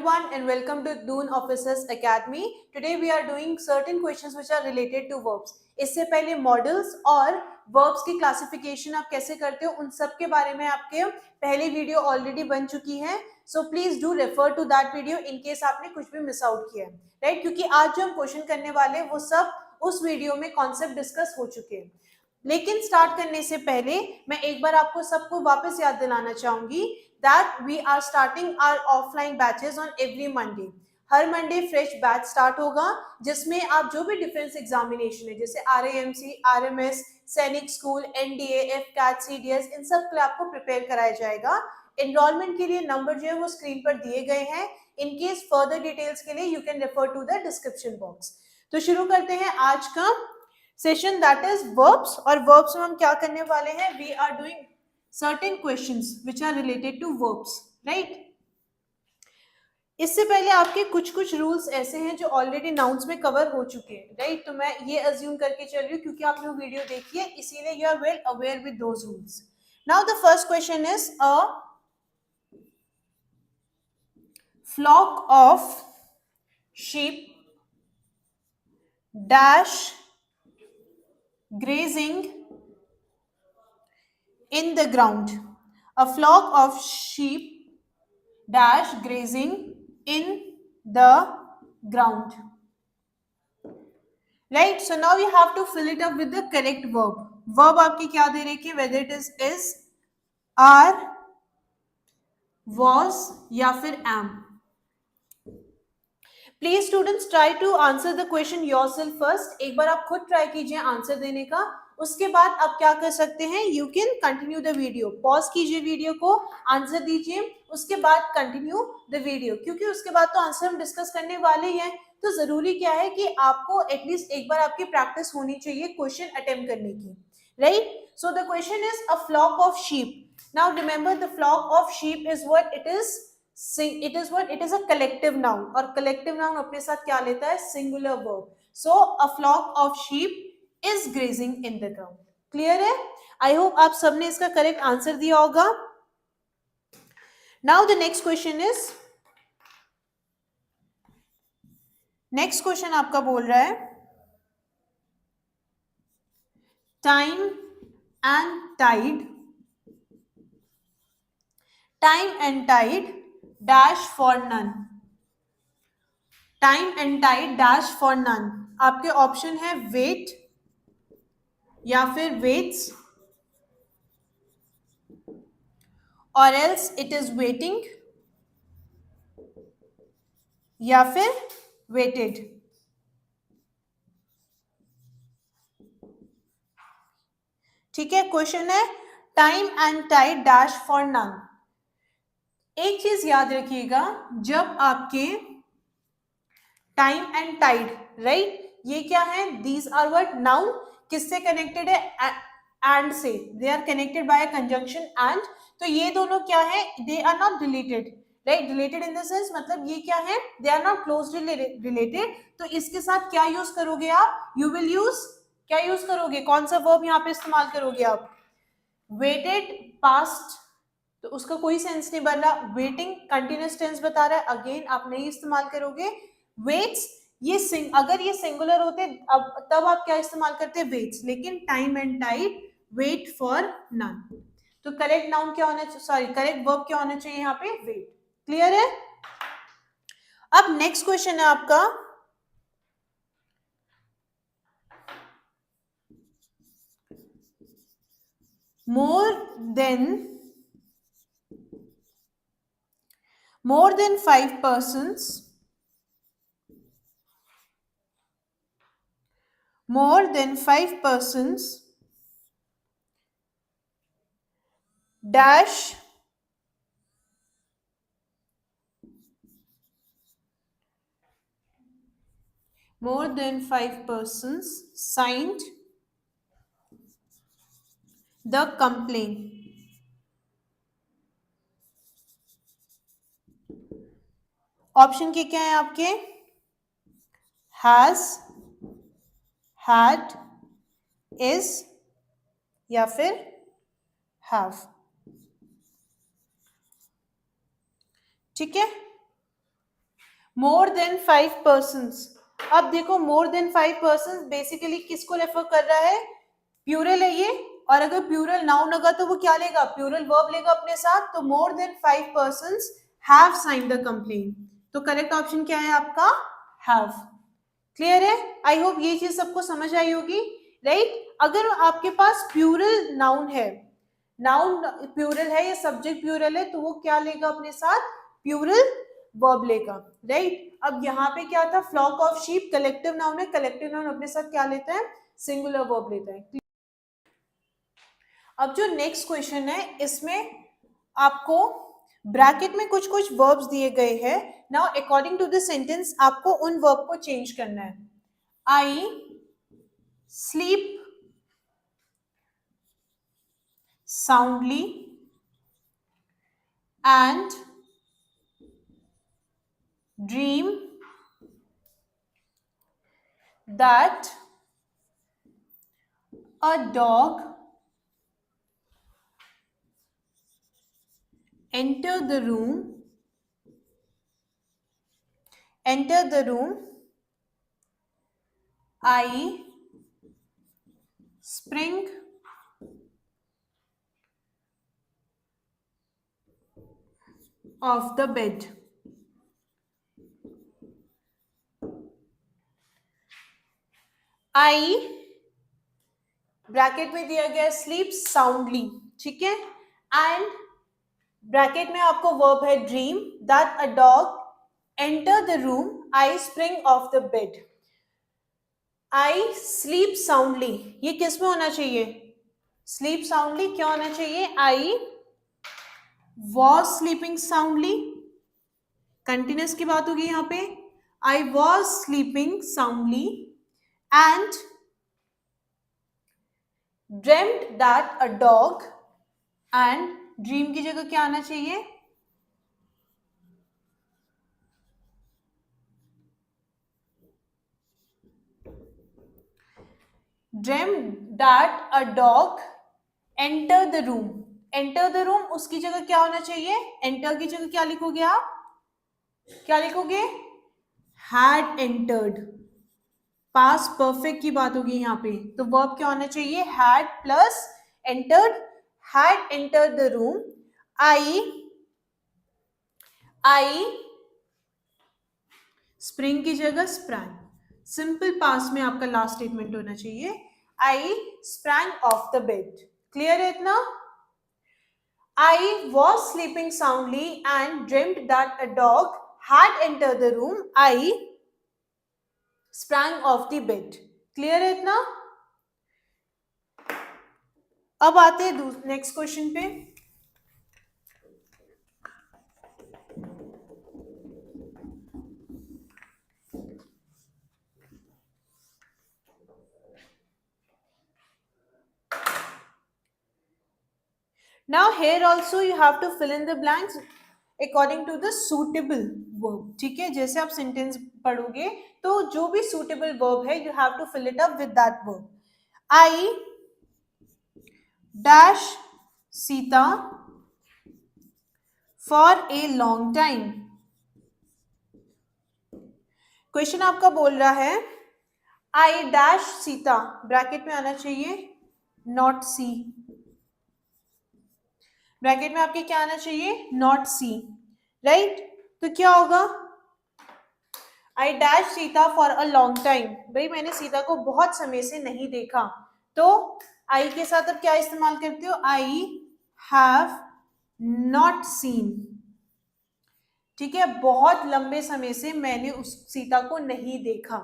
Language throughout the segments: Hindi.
everyone and welcome to Doon Officers Academy. Today we are doing certain questions which are related to verbs. इससे पहले मॉडल्स और verbs की क्लासिफिकेशन आप कैसे करते हो उन सब के बारे में आपके पहले वीडियो ऑलरेडी बन चुकी है. So please do refer to that video in case आपने कुछ भी मिस आउट किया है, राइट? क्योंकि आज जो हम क्वेश्चन करने वाले हैं वो सब उस वीडियो में कॉन्सेप्ट डिस्कस हो चुके हैं. लेकिन स्टार्ट करने से पहले मैं एक बार आपको सबको वापस याद दिलाना चाहूंगी that we are starting our offline batches on every Monday. Her Monday fresh batch start होगा जिसमें आप जो भी डिफेंस एग्जामिनेशन है जैसे RAMC, RMS, सैनिक स्कूल, NDA, FCAT, CDS इन सब के लिए आपको प्रिपेयर कराया जाएगा. एनरोलमेंट के लिए नंबर जो है वो स्क्रीन पर दिए गए हैं. इन केस फर्दर डिटेल्स के लिए you can refer to the description box. तो शुरू करते हैं आज का सेशन दैट इज वर्ब्स. और वर्ब्स में हम क्या करने वाले हैं? We are doing certain questions which are related to verbs, right? इससे पहले आपके कुछ रूल्स ऐसे हैं जो ऑलरेडी नाउन्स में कवर हो चुके हैं, राइट? तो मैं ये अज्यूम करके चल रही हूँ क्योंकि आपने वो वीडियो देखी है इसीलिए you are well aware with those rules. Now the first question is a flock of sheep dash grazing in the ground. A flock of sheep dash grazing in the ground. Right? So now you have to fill it up with the correct verb. Verb आपकी क्या दे रही है? Whether it is, are, was या फिर am. Please students try to answer the question yourself first. एक बार आप खुद ट्राई कीजिए आंसर देने का. उसके बाद आप क्या कर सकते हैं? You can continue the video. Pause कीजिए वीडियो को, आंसर दीजिए, उसके बाद कंटिन्यू द वीडियो, क्योंकि उसके बाद तो आंसर हम डिस्कस करने वाले ही हैं. तो जरूरी क्या है कि आपको एटलीस्ट एक बार आपकी प्रैक्टिस होनी चाहिए क्वेश्चन अटेम्प्ट करने की, right? So the question is a flock of sheep. Now remember the flock of sheep is what it is. It is what? It is a collective noun. और collective noun अपने साथ क्या लेता है? Singular verb. So a flock of sheep is grazing in the ground. Clear है? I hope आप सबने इसका correct answer दिया होगा. Now the next question is, next question आपका बोल रहा है time and tide dash for none. Time and tide dash for none. आपके ऑप्शन है वेट या फिर वेट्स, और एल्स इट इज वेटिंग या फिर वेटेड. ठीक है, क्वेश्चन है time and tide dash for none. एक चीज याद रखिएगा, जब आपके टाइम एंड टाइड, राइट, ये क्या है? These are what? नाउन. किससे कनेक्टेड है? एंड से. They are connected by a conjunction and. तो ये दोनों क्या है? They are not related, right? Related in the sense मतलब ये क्या है? They are not closely related. तो इसके साथ क्या यूज करोगे आप? यू विल यूज, क्या यूज करोगे? कौन सा वर्ब यहाँ पे इस्तेमाल करोगे आप? Waited past. तो उसका कोई सेंस नहीं बन रहा. वेटिंग कंटिन्यूअस टेंस बता रहा है, अगेन आप नहीं इस्तेमाल करोगे. वेट्स, ये अगर ये सिंगुलर होते अब तब आप क्या इस्तेमाल करते? वेट्स. लेकिन time and tide wait for none. तो करेक्ट नाउन क्या होना चाहिए? सॉरी, करेक्ट वर्ब क्या होना चाहिए यहाँ पे? वेट. क्लियर है? अब नेक्स्ट क्वेश्चन है आपका more than 5 persons dash more than 5 persons signed the complaint. Option के क्या है आपके? has, had, is या फिर have. ठीक है, मोर देन 5 persons। अब देखो मोर देन 5 persons बेसिकली किसको रेफर कर रहा है, प्यूरल है ये, और अगर प्यूरल नाउन होगा तो वो क्या लेगा, प्यूरल वर्ब लेगा अपने साथ। तो more than 5 persons have signed the complain, तो करेक्ट ऑप्शन क्या है आपका, हैव। क्लियर है, आई होप ये चीज सबको समझ आई होगी, राइट। अगर आपके पास प्यूरल नाउन है, नाउन प्यूरल है या सब्जेक्ट प्यूरल है, तो वो क्या लेगा अपने साथ, प्यूरल वर्ब लेगा, राइट। अब यहाँ पे क्या था, flock of sheep collective noun है, कलेक्टिव नाउन अपने साथ क्या लेता है, सिंगुलर वर्ब लेता है। अब जो नेक्स्ट क्वेश्चन है इसमें आपको ब्रैकेट में कुछ कुछ वर्ब्स दिए गए हैं। Now according to the sentence आपको उन वर्ब को चेंज करना है। I sleep soundly and dream that a dog entered the room I sprang off the bed। I bracket में दिया गया स्लीप साउंडली, ठीक है, एंड ब्रैकेट में आपको वर्ब है dream, that a dog enter the room, I spring of the bed. I sleep soundly, ये किस में होना चाहिए, स्लीप साउंडली क्या होना चाहिए, I was sleeping soundly, continuous की बात होगी यहाँ पे, I was sleeping soundly and dreamed that a dog, and dream की जगह क्या आना चाहिए, dreamed that a dog enter the room। enter the room उसकी जगह क्या होना चाहिए, enter की जगह क्या लिखोगे आप, क्या लिखोगे, had entered, पास परफेक्ट की बात होगी यहाँ पे, तो वर्ब क्या होना चाहिए, had plus entered, had entered the room, I spring की जगह sprang, सिंपल पास में आपका लास्ट स्टेटमेंट होना चाहिए, आई sprang off the bed। Clear है इतना, I was sleeping soundly and dreamed that a dog had entered the room, I sprang off the bed। Clear है इतना। अब आते हैं नेक्स्ट क्वेश्चन पे। Now here also you have to fill in the blanks according to the suitable verb। ठीक है, जैसे आप सेंटेंस पढ़ोगे तो जो भी suitable verb है you have to fill it up with that verb। I dash Sita for a long time। Question आपका बोल रहा है I dash सीता, ब्रैकेट में आना चाहिए नॉट सी, ब्रैकेट में आपके क्या आना चाहिए, नॉट सी, राइट। तो क्या होगा, I dash Sita for a long time, भाई मैंने सीता को बहुत समय से नहीं देखा, तो आई के साथ अब क्या इस्तेमाल करते हो, आई हैव नॉट सीन, ठीक है, बहुत लंबे समय से मैंने उस सीता को नहीं देखा,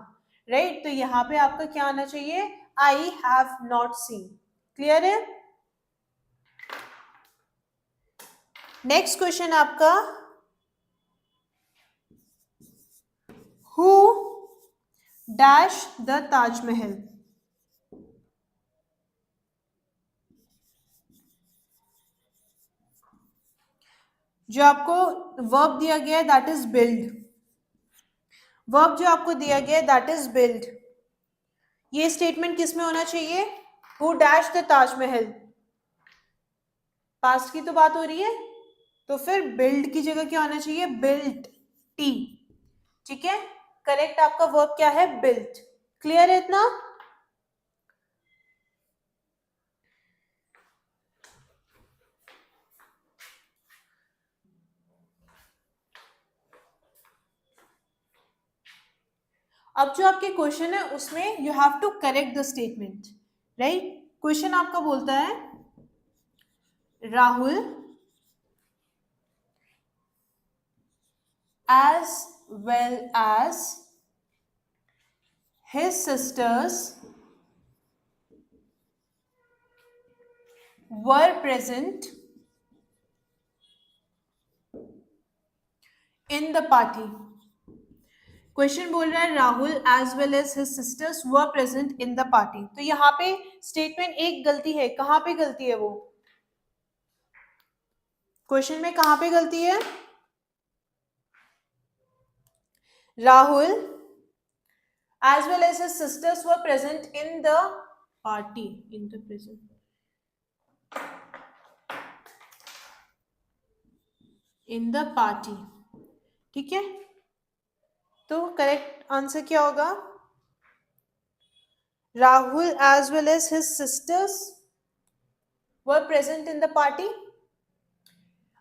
राइट। तो यहाँ पे आपका क्या आना चाहिए, I have not seen. Clear है। नेक्स्ट क्वेश्चन आपका, हु डैश द ताजमहल। जो आपको वर्ब दिया गया है दैट इज बिल्ड, वर्ब जो आपको दिया गया है दैट इज बिल्ड, ये स्टेटमेंट किस में होना चाहिए, who dash the Taj Mahal, past की तो बात हो रही है, तो फिर बिल्ड की जगह क्या होना चाहिए, बिल्ट टी, ठीक है, करेक्ट आपका वर्ब क्या है? बिल्ट। क्लियर है इतना? अब जो आपके क्वेश्चन है उसमें you have to correct the statement, right? Question आपका बोलता है Rahul as well as his sisters were present in the party. Question बोल रहा है Rahul as well as his sisters were present in the party. तो यहाँ पे स्टेटमेंट एक गलती है, कहाँ पे गलती है? वो क्वेश्चन में कहाँ पे गलती है? Rahul as well as his sisters were present in the party, in the present in the party, ठीक है? तो करेक्ट आंसर क्या होगा? Rahul as well as his sisters were present in the party।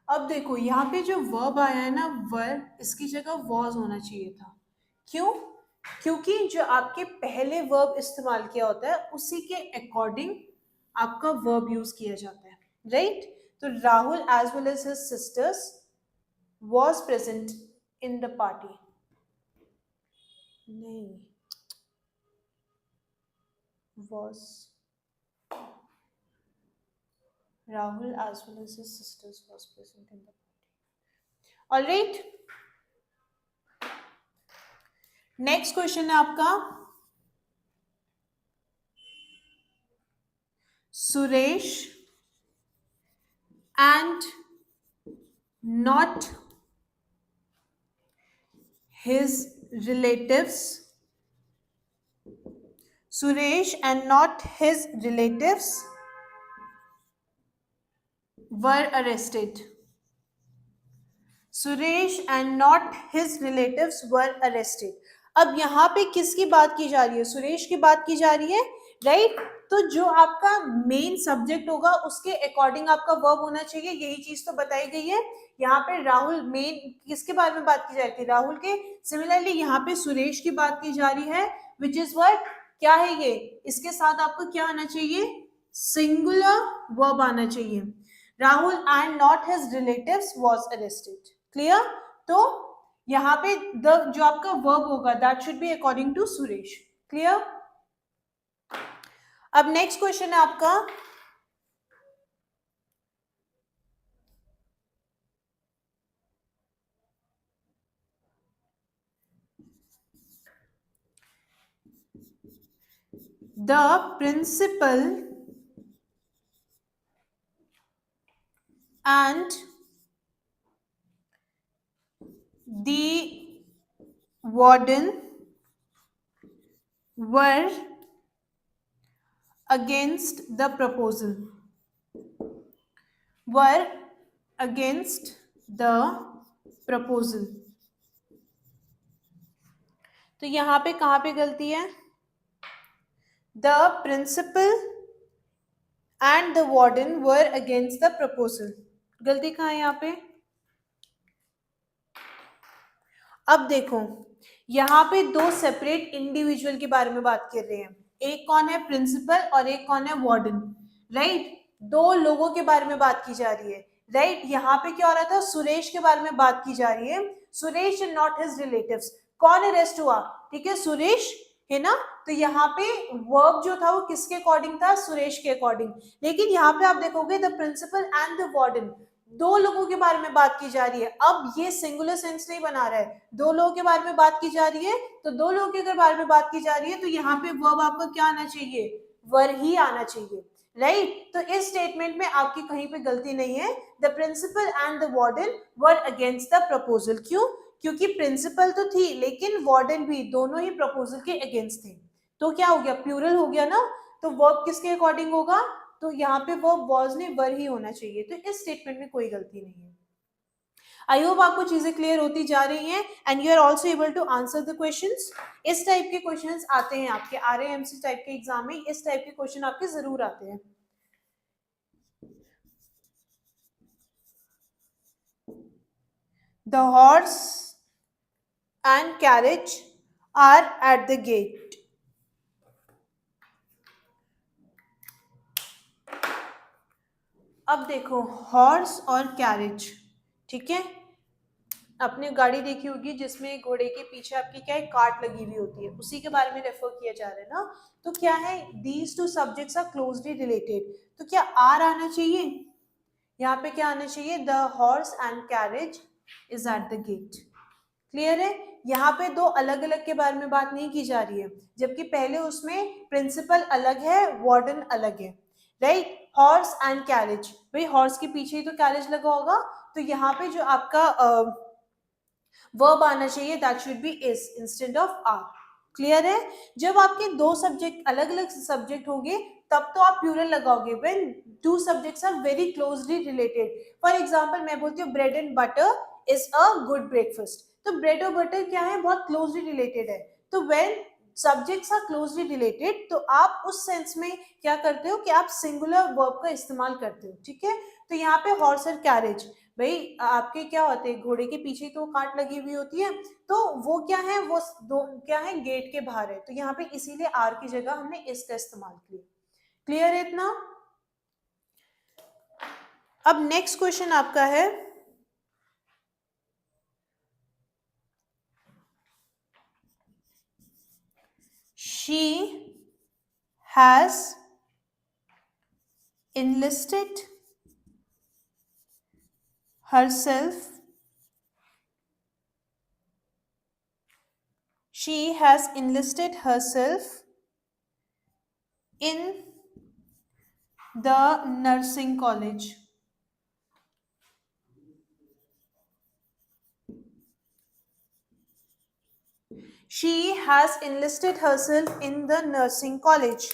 अब देखो यहाँ पे जो वर्ब आया है ना, वर, इसकी जगह वॉज होना चाहिए था। क्यों? क्योंकि जो आपके पहले वर्ब इस्तेमाल किया होता है उसी के अकॉर्डिंग आपका वर्ब यूज किया जाता है, राइट? तो Rahul as well as his sisters was present in the party, नहीं, was, Rahul as well as his sisters was present in the party. Alright, next question है आपका Suresh and not his relatives, Suresh and not his relatives were arrested. Suresh and not his relatives were arrested. अब यहाँ पे किसकी बात की जा रही है? सुरेश की बात की जा रही है, राइट? तो जो आपका मेन सब्जेक्ट होगा उसके अकॉर्डिंग आपका वर्ब होना चाहिए, यही चीज तो बताई गई है। यहाँ पे राहुल, मेन किसके बारे में बात की जा रही थी? राहुल के। सिमिलरली यहाँ पे सुरेश की बात की जा रही है, विच इज व्हाट, क्या है ये? इसके साथ आपको क्या आना चाहिए? सिंगुलर वर्ब आना चाहिए। Rahul and not his relatives was arrested. Clear? तो यहाँ पे द जो आपका वर्ब होगा that should be according to Suresh. Clear? अब नेक्स्ट क्वेश्चन है आपका the principal and the warden were against the proposal, were against the proposal। तो यहाँ पे कहाँ पे गलती है? The principal and the warden were against the proposal। गलती कहाँ है यहाँ पे? अब देखो यहाँ पे दो सेपरेट इंडिविजुअल के बारे में बात कर रहे हैं, एक कौन है? प्रिंसिपल और एक कौन है? Warden, right? दो लोगों के बारे में बात की जा रही है, राइट? यहाँ पे क्या हो रहा था? सुरेश के बारे में बात की जा रही है। Suresh and not his relatives. कौन अरेस्ट हुआ? ठीक है, सुरेश, है ना? तो यहाँ पे वर्ब जो था वो किसके अकॉर्डिंग था? सुरेश के अकॉर्डिंग। लेकिन यहाँ पे आप देखोगे the principal and the warden, दो लोगों के बारे में बात की जा रही है। अब ये सिंगुलर सेंस नहीं बना रहा है, दो लोगों के बारे में बात की जा रही है। तो दो लोगों के अगर बारे में बात की जा रही है तो यहाँ पे वर्ब आपका क्या आना चाहिए? वर ही आना चाहिए, राइट? तो इस स्टेटमेंट में आपकी कहीं पे गलती नहीं है। The principal and the warden were against the proposal. क्यों? क्योंकि प्रिंसिपल तो थी लेकिन वार्डन भी, दोनों ही प्रपोजल के अगेंस्ट थे। तो क्या हो गया? प्लूरल हो गया ना? तो वर्ब किसके अकॉर्डिंग होगा? तो यहाँ पे वर्ब वाज नहीं, वर ही होना चाहिए। तो इस स्टेटमेंट में कोई गलती नहीं है। आई होप आपको चीजें क्लियर होती जा रही हैं and you are also able to answer the questions. इस टाइप के क्वेश्चंस आते हैं आपके RAMC टाइप के एग्जाम में, इस टाइप के क्वेश्चन आपके जरूर आते हैं। The horse and carriage are at the gate. अब देखो हॉर्स और कैरेज, ठीक है, आपने गाड़ी देखी होगी जिसमें घोड़े के पीछे आपकी क्या है, कार्ट लगी हुई होती है, उसी के बारे में रेफर किया जा रहा है ना। तो क्या है, these two subjects are closely related, तो क्या आर आना चाहिए, यहाँ पे क्या आना चाहिए, the horse and carriage is at the gate. Clear है, यहाँ पे दो अलग अलग के बारे में बात नहीं की जा रही है, जबकि पहले उसमें प्रिंसिपल अलग है, वार्डन अलग है, राइट। हॉर्स एंड कैरेज, भाई हॉर्स के पीछे ही तो कैरेज लगा होगा, तो यहाँ पे जो आपका वर्ब आना चाहिए that should be is instead of are. Clear है, जब आपके दो सब्जेक्ट अलग अलग सब्जेक्ट होंगे तब तो आप प्लूरल लगाओगे, when two subjects are very closely related. For example मैं बोलती हूँ bread and butter is a good breakfast, तो ब्रेड और बटर क्या है, बहुत क्लोजली रिलेटेड है। तो when subjects are closely related तो आप उस सेंस में क्या करते हो कि आप सिंगुलर वर्ब का इस्तेमाल करते हो, ठीक है। तो यहाँ पे हॉर्स और कैरेज, भाई आपके क्या होते हैं, घोड़े के पीछे तो काट लगी हुई होती है, तो वो क्या है, वो दो क्या है, गेट के बाहर है, तो यहाँ पे इसीलिए आर की जगह हमने इस का इस्तेमाल किया। क्लियर है इतना। अब नेक्स्ट क्वेश्चन आपका है, she has enlisted herself, she has enlisted herself in the nursing college। she has enlisted herself in the nursing college।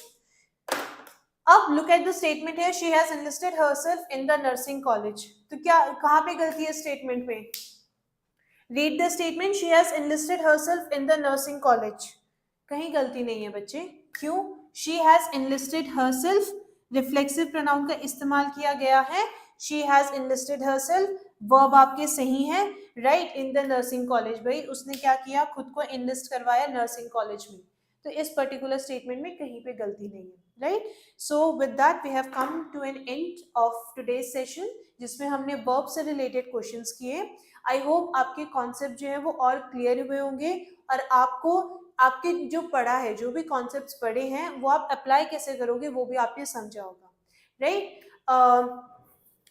अब लुक एट द स्टेटमेंट है, she has enlisted herself in the nursing college, तो क्या कहां पे गलती है स्टेटमेंट में, read the statement, she has enlisted herself in the nursing college, कहीं गलती नहीं है बच्चे, क्यों, she has enlisted herself, reflexive pronoun का इस्तेमाल किया गया है, she has enlisted herself, verb आपके सही है, right, in the nursing college, भाई उसने क्या किया, खुद को एनलिस्ट करवाया नर्सिंग कॉलेज में, तो इस पर्टिकुलर स्टेटमेंट में कहीं पे गलती नहीं है, right. So with that we have come to an end of today's session, जिसमें हमने वर्ब से रिलेटेड क्वेश्चंस किए। आई होप आपके कॉन्सेप्ट जो है वो और क्लियर हुए होंगे, और आपको आपके जो पढ़ा है, जो भी कॉन्सेप्ट्स पढ़े हैं वो आप अप्लाई कैसे करोगे वो भी आपने समझा होगा, right.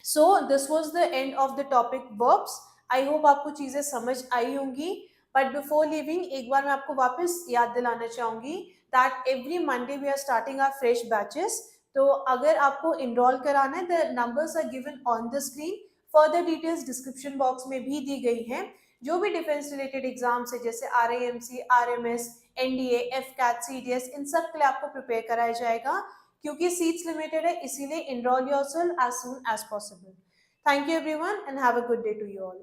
So this was the end of the topic verbs. I hope आपको चीजें समझ आई होंगी, बट बिफोर लिविंग एक बार मैं आपको वापस याद दिलाना चाहूंगी that every Monday we are starting our fresh batches. तो अगर आपको इनरोल कराना है, the numbers are given on the screen, further details description box में भी दी गई हैं। जो भी डिफेंस रिलेटेड एग्जाम्स है जैसे RAMC, RMS, NDA, FCAT, CDS, इन सब के लिए आपको प्रिपेयर कराया जाएगा, क्योंकि सीट्स लिमिटेड है, इसीलिए enroll yourself as soon as possible. Thank you everyone and have a good day to you all.